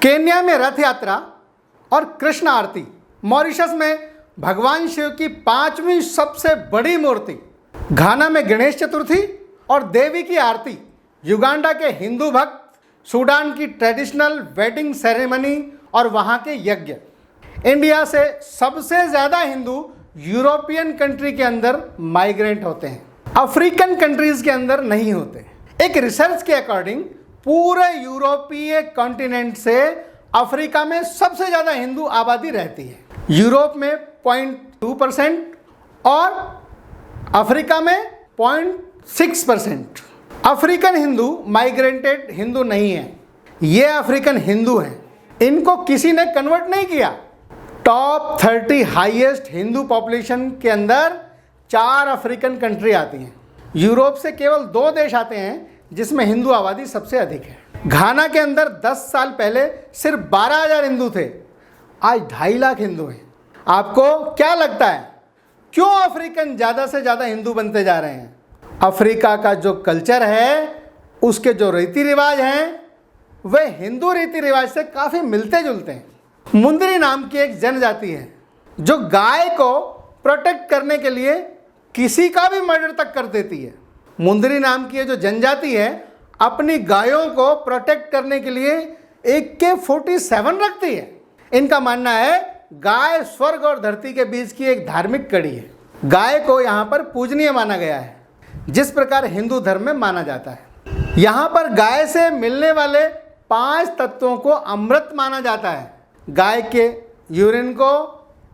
Kenya में रथ यात्रा और कृष्ण आरती, मॉरिशस में भगवान शिव की 5वीं सबसे बड़ी मूर्ति, घाना में गणेश चतुर्थी और देवी की आरती, युगांडा के हिंदू भक्त, सूडान की ट्रेडिशनल वेडिंग सेरेमनी और वहाँ के यज्ञ। इंडिया से सबसे ज़्यादा हिंदू यूरोपियन कंट्री के अंदर माइग्रेंट होते हैं, अफ्रीकन कंट्रीज़ के अंदर नहीं होते। एक रिसर्च के अकॉर्डिंग पूरे यूरोपीय कॉन्टिनेंट से अफ्रीका में सबसे ज़्यादा हिंदू आबादी रहती है। यूरोप में 0.2% और अफ्रीका में 0.6%। अफ्रीकन हिंदू माइग्रेटेड हिंदू नहीं है, ये अफ्रीकन हिंदू हैं, इनको किसी ने कन्वर्ट नहीं किया। टॉप 30 हाईएस्ट हिंदू पॉपुलेशन के अंदर 4 अफ्रीकन कंट्री आती हैं। यूरोप से केवल 2 देश आते हैं जिसमें हिंदू आबादी सबसे अधिक है। घाना के अंदर 10 साल पहले सिर्फ 12,000 हिंदू थे, आज 2.5 लाख हिंदू हैं। आपको क्या लगता है क्यों अफ्रीकन ज़्यादा से ज़्यादा हिंदू बनते जा रहे हैं? अफ्रीका का जो कल्चर है, उसके जो रीति रिवाज हैं, वे हिंदू रीति रिवाज से काफ़ी मिलते जुलते हैं। मुंदरी नाम की एक जनजाति है जो गाय को प्रोटेक्ट करने के लिए किसी का भी मर्डर तक कर देती है। मुंदरी नाम की ये जो जनजाति है अपनी गायों को प्रोटेक्ट करने के लिए AK-47 रखती है। इनका मानना है गाय स्वर्ग और धरती के बीच की एक धार्मिक कड़ी है। गाय को यहाँ पर पूजनीय माना गया है, जिस प्रकार हिंदू धर्म में माना जाता है। यहाँ पर गाय से मिलने वाले 5 तत्वों को अमृत माना जाता है। गाय के यूरिन को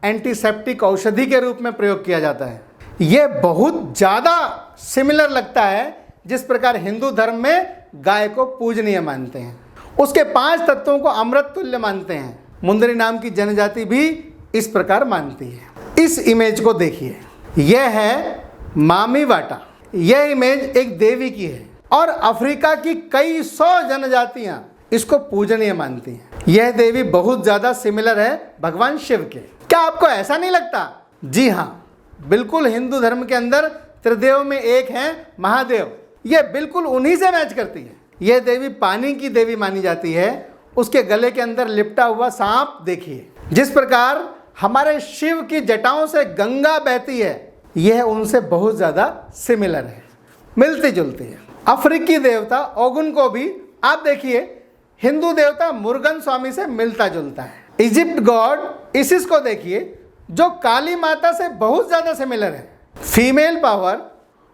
एंटीसेप्टिक औषधि के रूप में प्रयोग किया जाता है। ये बहुत ज़्यादा सिमिलर लगता है जिस प्रकार हिंदू धर्म में गाय को पूजनीय मानते हैं, उसके 5 तत्वों को अमृत तुल्य मानते हैं। मुंदरी नाम की जनजाति भी इस प्रकार मानती है। इस इमेज को देखिए, यह है मामी वाटा। यह इमेज एक देवी की है और अफ्रीका की कई 100 जनजातियां इसको पूजनीय मानती हैं। यह देवी बहुत ज़्यादा सिमिलर है भगवान शिव के। क्या आपको ऐसा नहीं लगता? जी हाँ, बिल्कुल हिंदू धर्म के अंदर त्रिदेव में एक हैं महादेव, यह बिल्कुल उन्हीं से मैच करती है। यह देवी पानी की देवी मानी जाती है। उसके गले के अंदर लिपटा हुआ सांप देखिए। जिस प्रकार हमारे शिव की जटाओं से गंगा बहती है, यह उनसे बहुत ज़्यादा सिमिलर है, मिलती जुलती है। अफ्रीकी देवता ओगुन को भी आप देखिए हिंदू देवता मुर्गन स्वामी से मिलता जुलता है। इजिप्ट गॉड इसिस को देखिए जो काली माता से बहुत ज़्यादा सिमिलर है, फीमेल पावर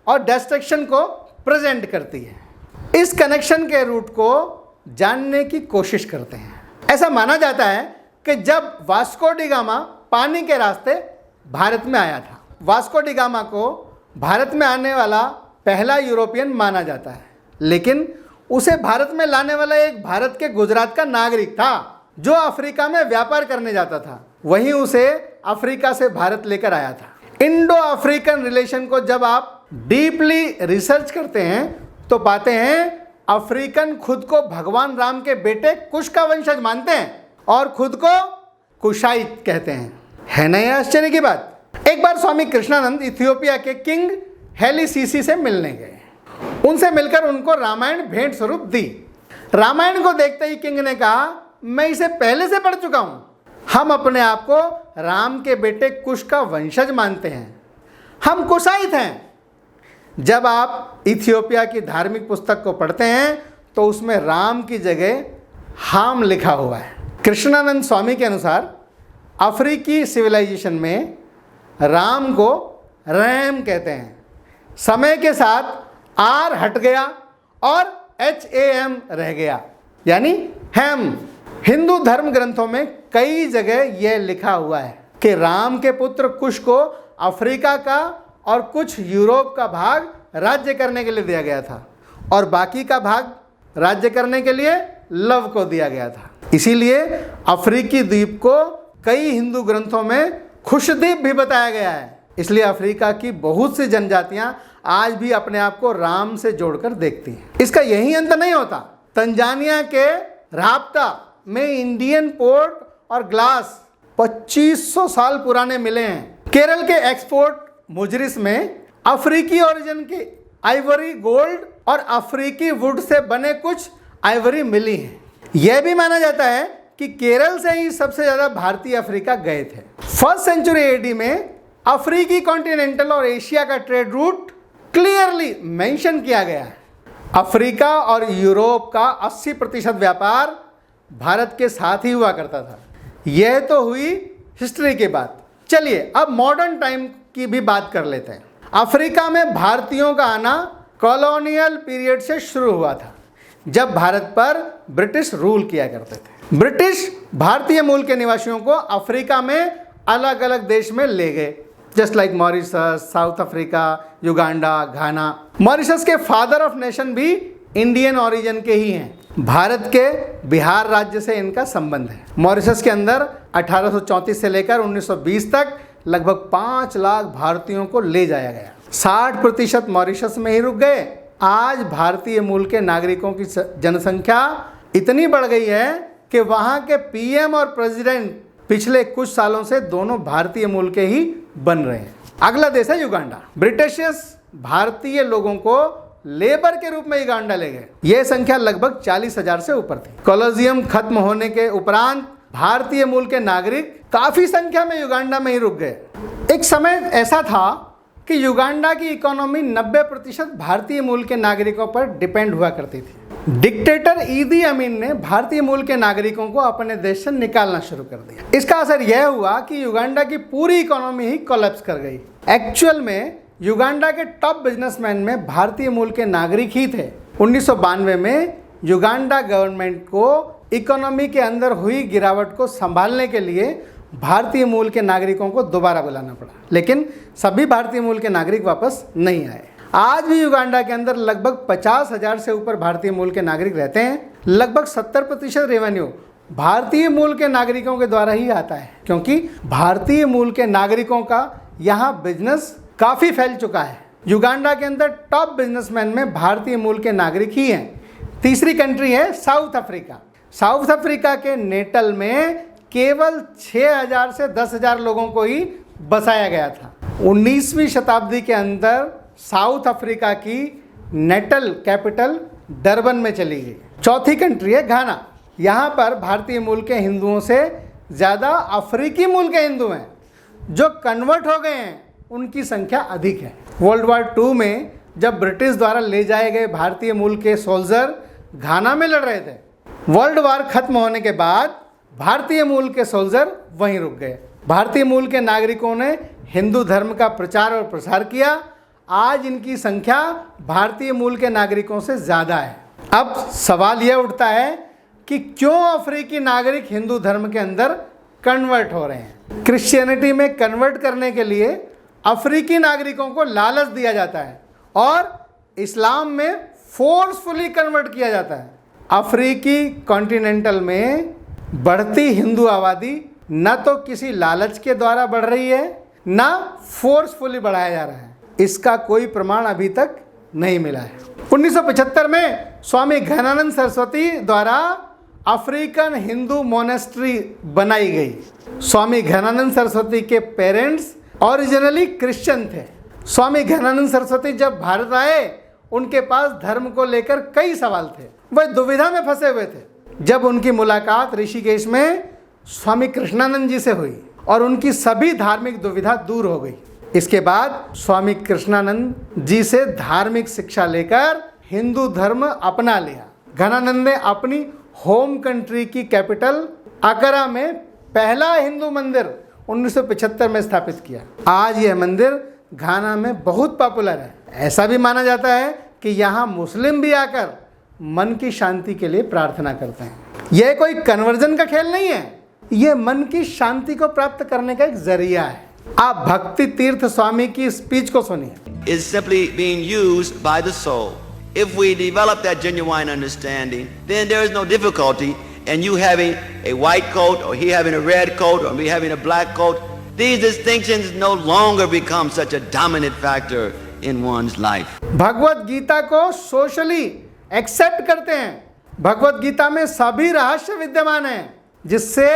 और डिस्ट्रक्शन को प्रेजेंट करती है। इस कनेक्शन के रूट को जानने की कोशिश करते हैं। ऐसा माना जाता है कि जब वास्को डी गामा पानी के रास्ते भारत में आया था, वास्को डी गामा को भारत में आने वाला पहला यूरोपियन माना जाता है, लेकिन उसे भारत में लाने वाला एक भारत के गुजरात का नागरिक था जो अफ्रीका में व्यापार करने जाता था। वहीं उसे अफ्रीका से भारत लेकर आया था। इंडो अफ्रीकन रिलेशन को जब आप डीपली रिसर्च करते हैं तो पाते हैं अफ्रीकन खुद को भगवान राम के बेटे कुश का वंशज मानते हैं और खुद को कुशाइट कहते हैं। है ना यह आश्चर्य की बात? एक बार स्वामी कृष्णानंद इथियोपिया के किंग हेली सीसी से मिलने गए। उनसे मिलकर उनको रामायण भेंट स्वरूप दी। रामायण को देखते ही किंग ने कहा, मैं इसे पहले से पढ़ चुका हूँ। हम अपने आप को राम के बेटे कुश का वंशज मानते हैं, हम कुशाइट हैं। जब आप इथियोपिया की धार्मिक पुस्तक को पढ़ते हैं तो उसमें राम की जगह हाम लिखा हुआ है। कृष्णानंद स्वामी के अनुसार अफ्रीकी सिविलाइजेशन में राम को रैम कहते हैं। समय के साथ आर हट गया और HAM रह गया, यानी हैम। हिंदू धर्म ग्रंथों में कई जगह यह लिखा हुआ है कि राम के पुत्र कुश को अफ्रीका का और कुछ यूरोप का भाग राज्य करने के लिए दिया गया था और बाकी का भाग राज्य करने के लिए लव को दिया गया था। इसीलिए अफ्रीकी द्वीप को कई हिंदू ग्रंथों में खुशद्वीप भी बताया गया है। इसलिए अफ्रीका की बहुत सी जनजातियां आज भी अपने आप को राम से जोड़कर देखती हैं। इसका यही अंत नहीं होता। तंजानिया के राप्ता में इंडियन पोर्ट और ग्लास 2500 साल पुराने मिले हैं। केरल के एक्सपोर्ट मुजरिस में अफ्रीकी ओरिजिन के आइवरी गोल्ड और अफ्रीकी वुड से बने कुछ आइवरी मिली हैं। यह भी माना जाता है कि केरल से ही सबसे ज़्यादा भारतीय अफ्रीका गए थे। फर्स्ट सेंचुरी एडी में अफ्रीकी कॉन्टिनेंटल और एशिया का ट्रेड रूट क्लियरली मेंशन किया गया है। अफ्रीका और यूरोप का 80% व्यापार भारत के साथ ही हुआ करता था। यह तो हुई हिस्ट्री की बात। चलिए अब मॉडर्न टाइम की भी बात कर लेते हैं। अफ्रीका में भारतीयों का आना कॉलोनियल पीरियड से शुरू हुआ था, जब भारत पर ब्रिटिश रूल किया करते थे। ब्रिटिश भारतीय मूल के निवासियों को अफ्रीका में अलग अलग देश में ले गए, just like Mauritius, South Africa, Uganda, Ghana. Mauritius के फादर ऑफ नेशन भी इंडियन ओरिजिन के ही हैं। भारत के बिहार राज्य से इनका संबंध है। मॉरिशस के अंदर 1834 से लेकर 1920 तक लगभग 5 लाख भारतीयों को ले जाया गया। 60% मॉरिशस में ही रुक गए। आज भारतीय मूल के नागरिकों की जनसंख्या इतनी बढ़ गई है कि वहाँ के पीएम और प्रेसिडेंट पिछले कुछ सालों से दोनों भारतीय मूल के ही बन रहे हैं। अगला देश है युगांडा। ब्रिटिशर्स भारतीय लोगों को लेबर के रूप में युगांडा ले गए। यह संख्या लगभग 40,000 से ऊपर थी। कॉलोनियम खत्म होने के उपरांत भारतीय मूल के नागरिक काफी संख्या में युगांडा में ही रुक गए। एक समय ऐसा था कि युगांडा की इकोनॉमी 90% भारतीय मूल के नागरिकों पर डिपेंड हुआ करती थी। डिक्टेटर ईदी अमीन ने भारतीय मूल के नागरिकों को अपने देश से निकालना शुरू कर दिया। इसका असर यह हुआ कि युगांडा की पूरी इकोनॉमी ही कोलैप्स कर गई। एक्चुअल में युगांडा के टॉप बिजनेसमैन में भारतीय मूल के नागरिक ही थे। 1992 में युगांडा गवर्नमेंट को इकोनॉमी के अंदर हुई गिरावट को संभालने के लिए भारतीय मूल के नागरिकों को दोबारा बुलाना पड़ा, लेकिन सभी भारतीय मूल के नागरिक वापस नहीं आए। आज भी युगांडा के अंदर लगभग 50,000 से ऊपर भारतीय मूल के नागरिक रहते हैं। लगभग 70% रेवेन्यू भारतीय मूल के नागरिकों के द्वारा ही आता है, क्योंकि भारतीय मूल के नागरिकों का यहाँ बिजनेस काफ़ी फैल चुका है। युगांडा के अंदर टॉप बिजनेसमैन में भारतीय मूल के नागरिक ही हैं। तीसरी कंट्री है साउथ अफ्रीका। साउथ अफ्रीका के नेटल में केवल 6,000 से 10,000 लोगों को ही बसाया गया था। 19वीं शताब्दी के अंदर साउथ अफ्रीका की नेटल कैपिटल डरबन में चली गई। चौथी कंट्री है घाना। यहाँ पर भारतीय मूल के हिंदुओं से ज़्यादा अफ्रीकी मूल के हिंदू हैं। जो कन्वर्ट हो गए हैं उनकी संख्या अधिक है। वर्ल्ड वार 2 में जब ब्रिटिश द्वारा ले जाए गए भारतीय मूल के सोल्जर घाना में लड़ रहे थे, वर्ल्ड वार खत्म होने के बाद भारतीय मूल के सोल्जर वहीं रुक गए। भारतीय मूल के नागरिकों ने हिंदू धर्म का प्रचार और प्रसार किया। आज इनकी संख्या भारतीय मूल के नागरिकों से ज़्यादा है। अब सवाल यह उठता है कि क्यों अफ्रीकी नागरिक हिंदू धर्म के अंदर कन्वर्ट हो रहे हैं। क्रिश्चियनिटी में कन्वर्ट करने के लिए अफ्रीकी नागरिकों को लालच दिया जाता है और इस्लाम में फोर्सफुली कन्वर्ट किया जाता है। अफ्रीकी कॉन्टिनेंटल में बढ़ती हिंदू आबादी न तो किसी लालच के द्वारा बढ़ रही है, न फोर्सफुली बढ़ाया जा रहा है। इसका कोई प्रमाण अभी तक नहीं मिला है। 1975 में स्वामी घनानंद सरस्वती द्वारा अफ्रीकन हिंदू मोनेस्ट्री बनाई गई। स्वामी घनानंद सरस्वती के पेरेंट्स ओरिजिनली क्रिश्चियन थे। स्वामी घनानंद सरस्वती जब भारत आए, उनके पास धर्म को लेकर कई सवाल थे। वह दुविधा में फंसे हुए थे। जब उनकी मुलाकात ऋषिकेश में स्वामी कृष्णानंद जी से हुई और उनकी सभी धार्मिक दुविधा दूर हो गई। इसके बाद स्वामी कृष्णानंद जी से धार्मिक शिक्षा लेकर हिंदू धर्म अपना लिया। घनानंद ने अपनी होम कंट्री की कैपिटल अकरा में पहला हिंदू मंदिर 1975 में स्थापित किया। आज यह मंदिर घाना में बहुत पॉपुलर है। ऐसा भी माना जाता है कि यहाँ मुस्लिम भी आकर मन की शांति के लिए प्रार्थना करते हैं। यह कोई कन्वर्जन का खेल नहीं है, यह मन की शांति को प्राप्त करने का एक जरिया है। आप भक्ति तीर्थ स्वामी की स्पीच को सुनिए। Is simply being used by the soul. If we develop that genuine understanding, then there is no difficulty in you having a white coat or he having a red coat or me having a black coat. These distinctions no longer become such a dominant factor in one's life. Bhagavad Gita को socially accept करते हैं। भगवत गीता में सभी रहस्य विद्यमान हैं जिससे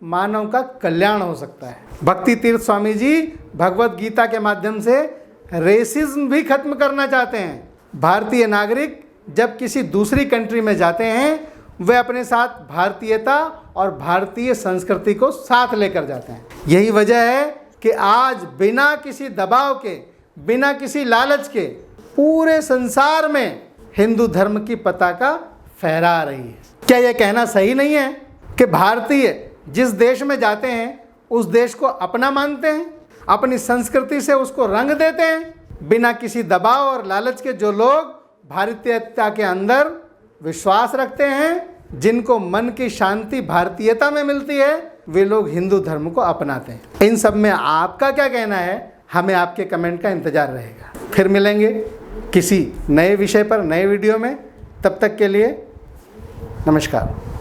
मानव का कल्याण हो सकता है। भक्ति तीर्थ स्वामी जी भगवत गीता के माध्यम से रेसिज्म भी खत्म करना चाहते हैं। भारतीय नागरिक जब किसी दूसरी कंट्री में जाते हैं, वे अपने साथ भारतीयता और भारतीय संस्कृति को साथ लेकर जाते हैं। यही वजह है कि आज बिना किसी दबाव के, बिना किसी लालच के पूरे संसार में हिंदू धर्म की पताका फहरा रही है। क्या यह कहना सही नहीं है कि भारतीय जिस देश में जाते हैं उस देश को अपना मानते हैं, अपनी संस्कृति से उसको रंग देते हैं? बिना किसी दबाव और लालच के जो लोग भारतीयता के अंदर विश्वास रखते हैं, जिनको मन की शांति भारतीयता में मिलती है, वे लोग हिंदू धर्म को अपनाते हैं। इन सब में आपका क्या कहना है? हमें आपके कमेंट का इंतजार रहेगा। फिर मिलेंगे किसी नए विषय पर, नए वीडियो में। तब तक के लिए नमस्कार।